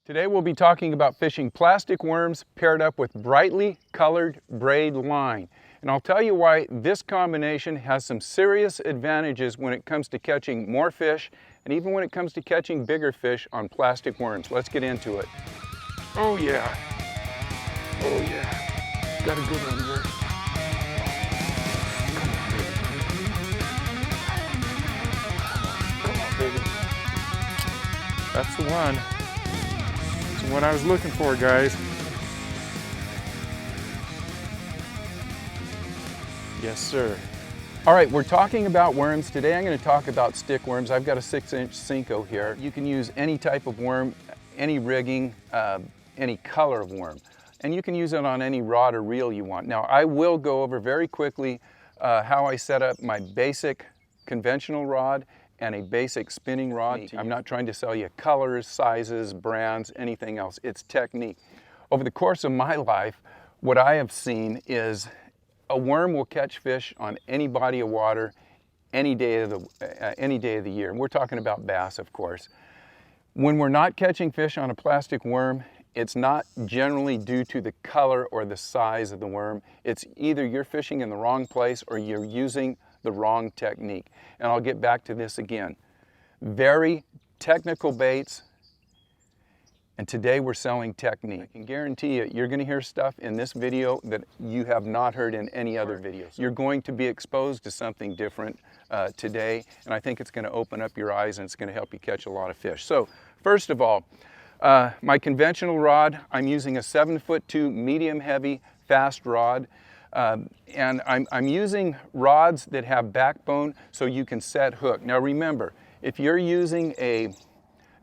Today we'll be talking about fishing plastic worms paired up with brightly colored braid line. And I'll tell you why this combination has some serious advantages when it comes to catching more fish and even when it comes to catching bigger fish on plastic worms. Let's get into it. Oh yeah. Oh yeah. Got a good one here. Come on, baby. That's the one. What I was looking for, guys. Yes, sir. All right, we're talking about worms. Today I'm going to talk about stick worms. I've got a 6-inch Cinco here. You can use any type of worm, any rigging, any color of worm. And you can use it on any rod or reel you want. Now, I will go over very quickly how I set up my basic conventional rod and a basic spinning rod. I'm not trying to sell you colors, sizes, brands, anything else. It's technique. Over the course of my life, what I have seen is a worm will catch fish on any body of water, any day of the year. And we're talking about bass, of course. When we're not catching fish on a plastic worm, it's not generally due to the color or the size of the worm. It's either you're fishing in the wrong place or you're using the wrong technique. And I'll get back to this again. Very technical baits, and today we're selling technique. I can guarantee you, you're going to hear stuff in this video that you have not heard in any other videos. You're going to be exposed to something different today, and I think it's going to open up your eyes and it's going to help you catch a lot of fish. So, first of all, my conventional rod, I'm using a 7'2" medium heavy fast rod. And I'm using rods that have backbone so you can set hook. Now remember, if you're using a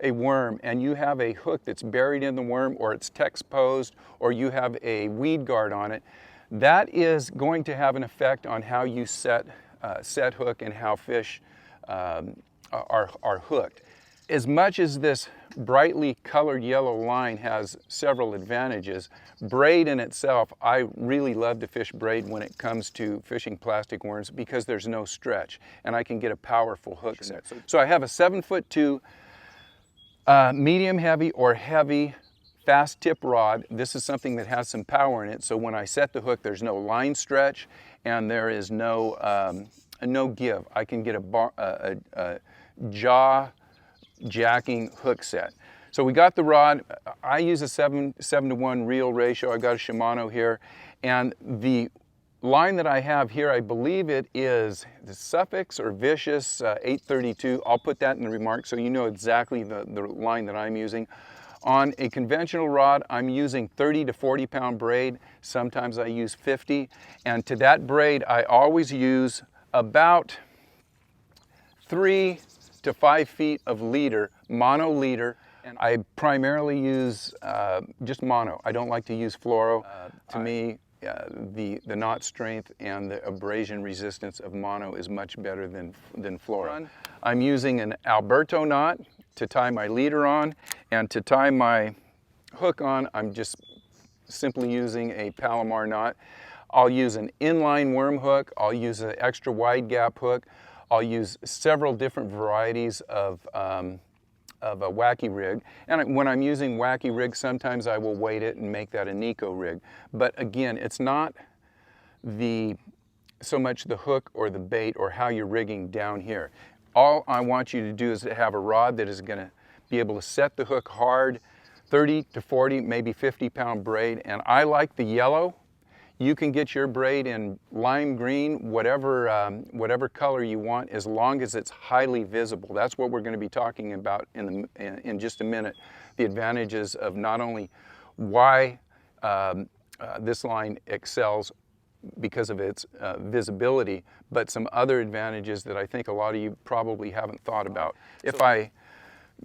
worm and you have a hook that's buried in the worm, or it's text-posed, or you have a weed guard on it, that is going to have an effect on how you set hook and how fish are hooked. As much as this brightly colored yellow line has several advantages, braid in itself, I really love to fish braid when it comes to fishing plastic worms because there's no stretch and I can get a powerful hook set. So I have a 7'2" medium heavy or heavy fast tip rod. This is something that has some power in it, so when I set the hook there's no line stretch and there is no give. I can get a jaw jacking hook set. So we got the rod. I use a 7-to-1 reel ratio. I got a Shimano here, and the line that I have here, I believe it is the Suffix or Vicious 832. I'll put that in the remarks so you know exactly the line that I'm using. On a conventional rod, I'm using 30 to 40 pound braid. Sometimes I use 50, and to that braid I always use about 3 to 5 feet of leader, mono leader. And I primarily use just mono. I don't like to use fluoro. To me, the knot strength and the abrasion resistance of mono is much better than fluoro. I'm using an Alberto knot to tie my leader on, and to tie my hook on, I'm just simply using a Palomar knot. I'll use an inline worm hook. I'll use an extra wide gap hook. I'll use several different varieties of a wacky rig. And when I'm using wacky rig, sometimes I will weight it and make that a Nico rig. But again, it's not so much the hook or the bait or how you're rigging down here. All I want you to do is to have a rod that is going to be able to set the hook hard, 30 to 40, maybe 50 pound braid. And I like the yellow. You can get your braid in lime green, whatever color you want, as long as it's highly visible. That's what we're going to be talking about in just a minute. The advantages of not only why this line excels because of its visibility, but some other advantages that I think a lot of you probably haven't thought about. If I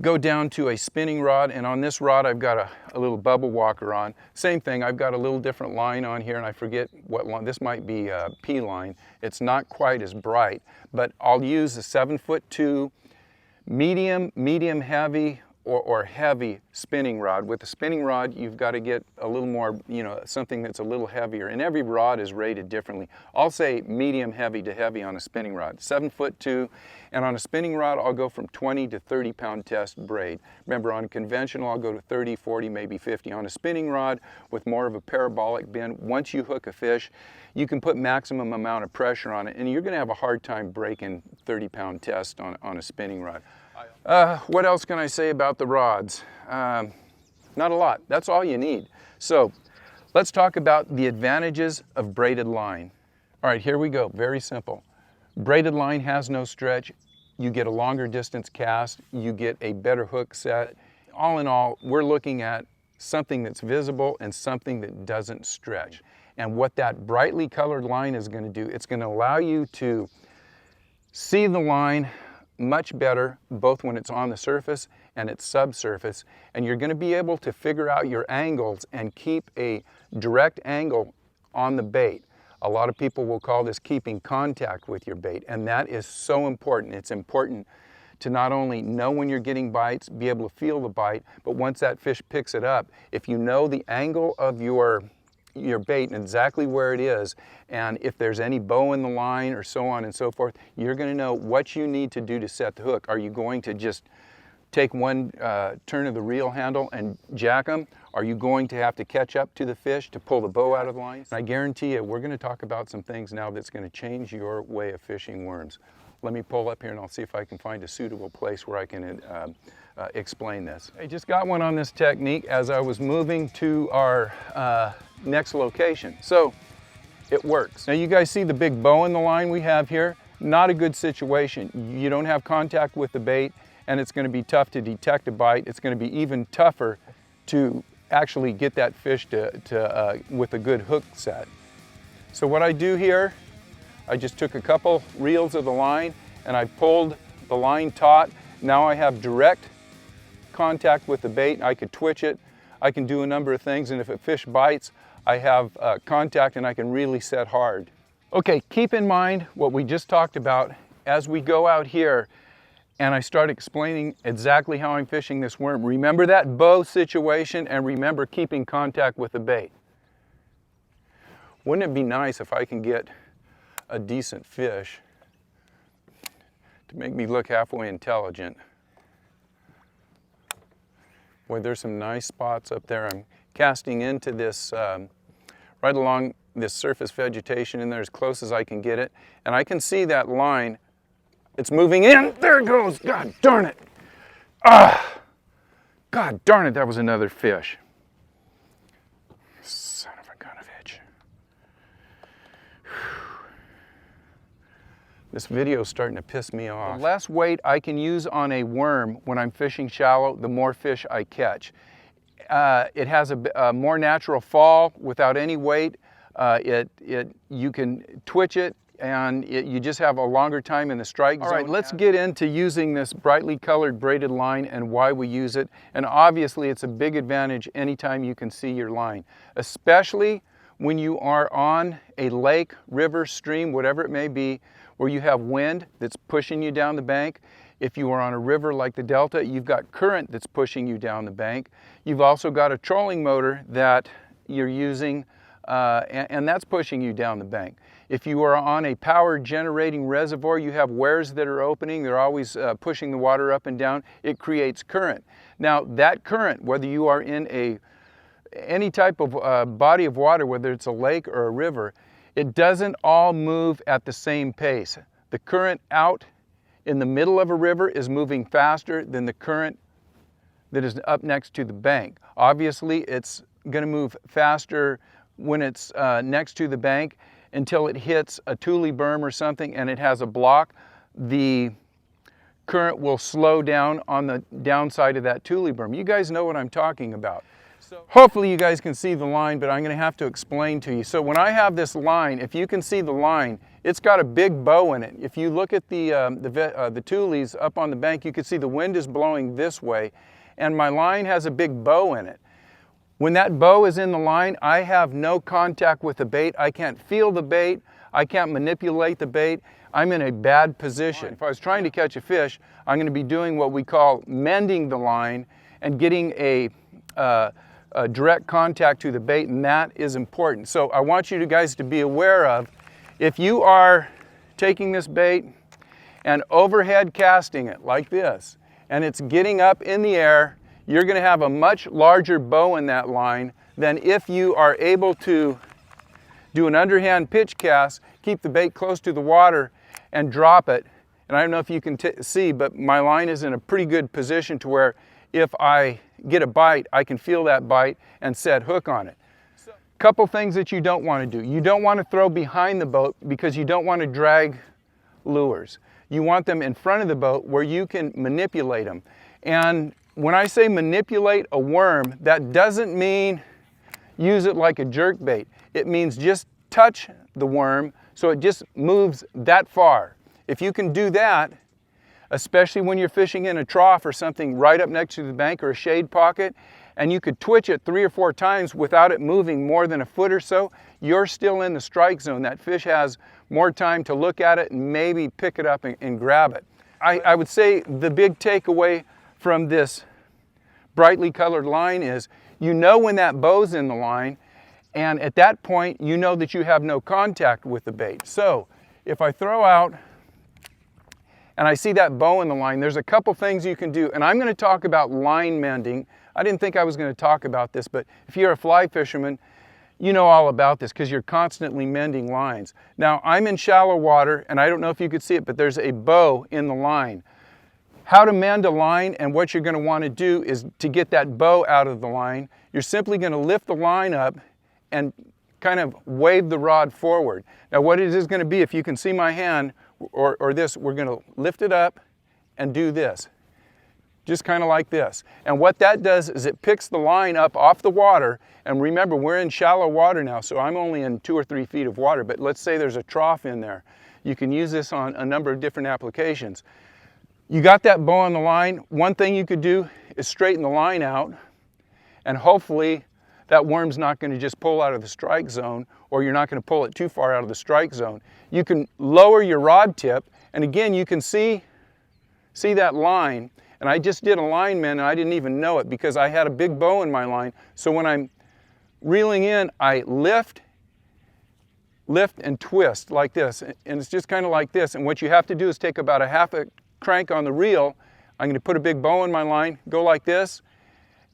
go down to a spinning rod, and on this rod I've got a little bubble walker on. Same thing, I've got a little different line on here, and I forget what line. This might be a P line. It's not quite as bright, but I'll use a 7'2" medium heavy or heavy spinning rod. With a spinning rod, you've got to get a little more, something that's a little heavier. And every rod is rated differently. I'll say medium heavy to heavy on a spinning rod, 7'2", and on a spinning rod, I'll go from 20 to 30 pound test braid. Remember, on conventional, I'll go to 30, 40, maybe 50. On a spinning rod with more of a parabolic bend, once you hook a fish, you can put maximum amount of pressure on it, and you're going to have a hard time breaking 30 pound test on a spinning rod. What else can I say about the rods? Not a lot. That's all you need. So let's talk about the advantages of braided line. All right, here we go. Very simple. Braided line has no stretch. You get a longer distance cast. You get a better hook set. All in all, we're looking at something that's visible and something that doesn't stretch. And what that brightly colored line is going to do, it's going to allow you to see the line much better, both when it's on the surface and its subsurface, and you're going to be able to figure out your angles and keep a direct angle on the bait. A lot of people will call this keeping contact with your bait, and that is so important. It's important to not only know when you're getting bites, be able to feel the bite, but once that fish picks it up, if you know the angle of your bait and exactly where it is, and if there's any bow in the line or so on and so forth, you're going to know what you need to do to set the hook. Are you going to just take one turn of the reel handle and jack them? Are you going to have to catch up to the fish to pull the bow out of the line? I guarantee you, we're going to talk about some things now that's going to change your way of fishing worms. Let me pull up here and I'll see if I can find a suitable place where I can explain this. I just got one on this technique as I was moving to our next location. So it works. Now you guys see the big bow in the line we have here? Not a good situation. You don't have contact with the bait, and it's going to be tough to detect a bite. It's going to be even tougher to actually get that fish with a good hook set. So what I do here, I just took a couple reels of the line and I pulled the line taut. Now I have direct contact with the bait. I could twitch it. I can do a number of things, and if a fish bites, I have contact and I can really set hard. Okay, keep in mind what we just talked about as we go out here and I start explaining exactly how I'm fishing this worm. Remember that bow situation and remember keeping contact with the bait. Wouldn't it be nice if I can get a decent fish to make me look halfway intelligent? Boy, there's some nice spots up there. I'm casting into this, right along this surface vegetation in there as close as I can get it. And I can see that line. It's moving in. There it goes. God darn it. Ah! God darn it, that was another fish. Son of a gun of itch. This video is starting to piss me off. The less weight I can use on a worm when I'm fishing shallow, the more fish I catch. It has a more natural fall without any weight. You can twitch it, and you just have a longer time in the strike zone. All right, let's get into using this brightly colored braided line and why we use it. And obviously it's a big advantage anytime you can see your line, especially when you are on a lake, river, stream, whatever it may be, where you have wind that's pushing you down the bank. If you are on a river like the Delta, you've got current that's pushing you down the bank. You've also got a trolling motor that you're using, and that's pushing you down the bank. If you are on a power generating reservoir, you have wears that are opening. They're always pushing the water up and down. It creates current. Now that current, whether you are in any type of body of water, whether it's a lake or a river, it doesn't all move at the same pace. The current out in the middle of a river is moving faster than the current that is up next to the bank. Obviously, it's going to move faster when it's next to the bank until it hits a tule berm or something and it has a block. The current will slow down on the downside of that tule berm. You guys know what I'm talking about. Hopefully you guys can see the line, but I'm going to have to explain to you. So when I have this line, if you can see the line, it's got a big bow in it. If you look at the tules up on the bank, you can see the wind is blowing this way, and my line has a big bow in it. When that bow is in the line, I have no contact with the bait. I can't feel the bait. I can't manipulate the bait. I'm in a bad position. If I was trying to catch a fish, I'm going to be doing what we call mending the line, and getting a direct contact to the bait, and that is important. So I want you guys to be aware of, if you are taking this bait and overhead casting it like this, and it's getting up in the air, you're going to have a much larger bow in that line than if you are able to do an underhand pitch cast, keep the bait close to the water, and drop it. And I don't know if you can see, but my line is in a pretty good position to where if I get a bite, I can feel that bite and set hook on it. Couple things that you don't want to do. You don't want to throw behind the boat because you don't want to drag lures. You want them in front of the boat where you can manipulate them. And when I say manipulate a worm, that doesn't mean use it like a jerk bait. It means just touch the worm so it just moves that far. If you can do that, especially when you're fishing in a trough or something right up next to the bank or a shade pocket, and you could twitch it 3 or 4 times without it moving more than a foot or so, you're still in the strike zone. That fish has more time to look at it and maybe pick it up and grab it. I would say the big takeaway from this brightly colored line is, you know when that bow's in the line, and at that point you know that you have no contact with the bait. So if I throw out and I see that bow in the line, there's a couple things you can do, and I'm going to talk about line mending. I didn't think I was going to talk about this, but if you're a fly fisherman, you know all about this because you're constantly mending lines. Now, I'm in shallow water, and I don't know if you could see it, but there's a bow in the line. How to mend a line, and what you're going to want to do is to get that bow out of the line, you're simply going to lift the line up and kind of wave the rod forward. Now, what it is going to be, if you can see my hand, or this, we're going to lift it up and do this. Just kind of like this. And what that does is it picks the line up off the water, and remember, we're in shallow water now, so I'm only in 2 or 3 feet of water, but let's say there's a trough in there. You can use this on a number of different applications. You got that bow on the line. One thing you could do is straighten the line out, and hopefully that worm's not going to just pull out of the strike zone, or you're not going to pull it too far out of the strike zone. You can lower your rod tip, and again, you can see that line. And I just did a line mend, and I didn't even know it because I had a big bow in my line. So when I'm reeling in, I lift and twist like this. And it's just kind of like this. And what you have to do is take about a half a crank on the reel. I'm going to put a big bow in my line, go like this,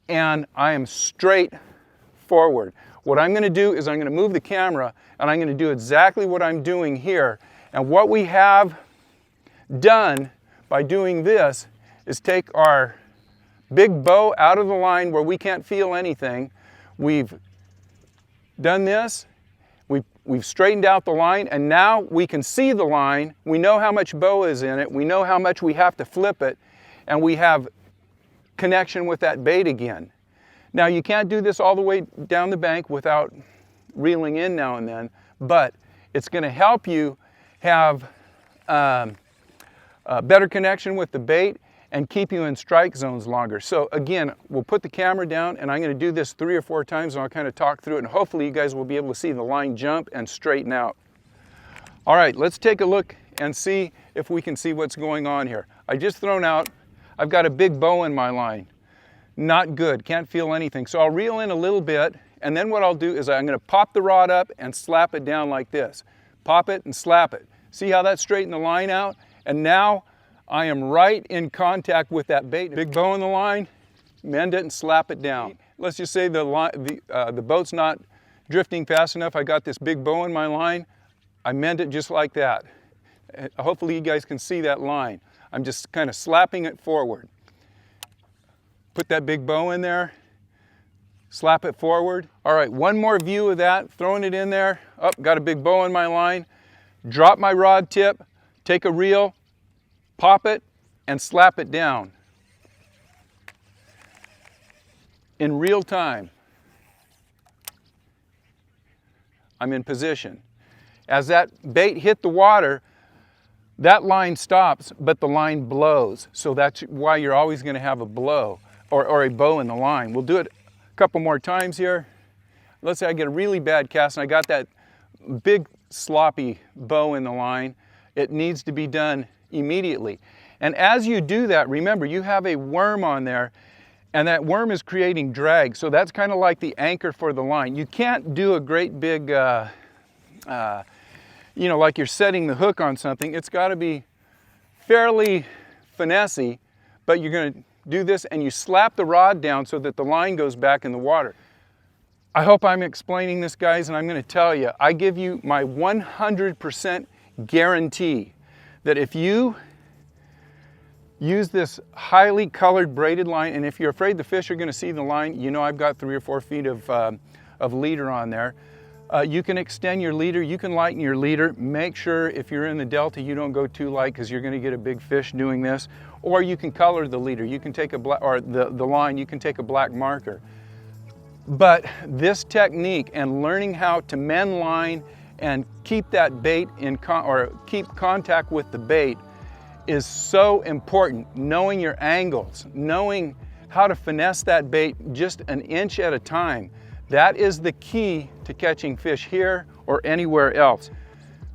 and I am straight forward. What I'm going to do is I'm going to move the camera, and I'm going to do exactly what I'm doing here. And what we have done by doing this is take our big bow out of the line where we can't feel anything. We've done this, we've straightened out the line, and now we can see the line. We know how much bow is in it, we know how much we have to flip it, and we have connection with that bait again. Now, you can't do this all the way down the bank without reeling in now and then, but it's going to help you have a better connection with the bait and keep you in strike zones longer. So again, we'll put the camera down, and I'm going to do this 3 or 4 times, and I'll kind of talk through it, and hopefully you guys will be able to see the line jump and straighten out. All right, let's take a look and see if we can see what's going on here. I just thrown out, I've got a big bow in my line. Not good, can't feel anything. So I'll reel in a little bit, and then what I'll do is I'm going to pop the rod up and slap it down like this. Pop it and slap it. See how that straightened the line out? And now I am right in contact with that bait. Big bow in the line, mend it and slap it down. Let's just say the boat's not drifting fast enough. I got this big bow in my line. I mend it just like that. Hopefully you guys can see that line. I'm just kind of slapping it forward. Put that big bow in there, slap it forward. All right, one more view of that, throwing it in there. Oh, got a big bow in my line. Drop my rod tip, take a reel, pop it, and slap it down in real time. I'm in position. As that bait hit the water, that line stops, but the line blows. So that's why you're always going to have a blow or a bow in the line. We'll do it a couple more times here. Let's say I get a really bad cast and I got that big sloppy bow in the line. It needs to be done immediately. And as you do that, remember, you have a worm on there, and that worm is creating drag. So that's kind of like the anchor for the line. You can't do a great big, you know, like you're setting the hook on something. It's got to be fairly finessey, but you're going to do this and you slap the rod down so that the line goes back in the water. I hope I'm explaining this, guys, and I'm going to tell you, I give you my 100% guarantee that if you use this highly colored braided line, and if you're afraid the fish are going to see the line, you know I've got 3 or 4 feet of leader on there. You can extend your leader, you can lighten your leader. Make sure if you're in the delta you don't go too light because you're going to get a big fish doing this. Or you can color the leader. You can take a black, or the line, you can take a black marker. But this technique and learning how to mend line and keep that bait in keep contact with the bait is so important. Knowing your angles, knowing how to finesse that bait just an inch at a time. That is the key to catching fish here or anywhere else.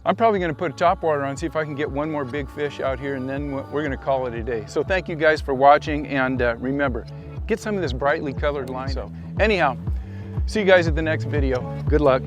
I'm probably going to put a topwater on, see if I can get one more big fish out here, and then we're going to call it a day. So thank you guys for watching, and remember, get some of this brightly colored line. So anyhow, see you guys at the next video. Good luck.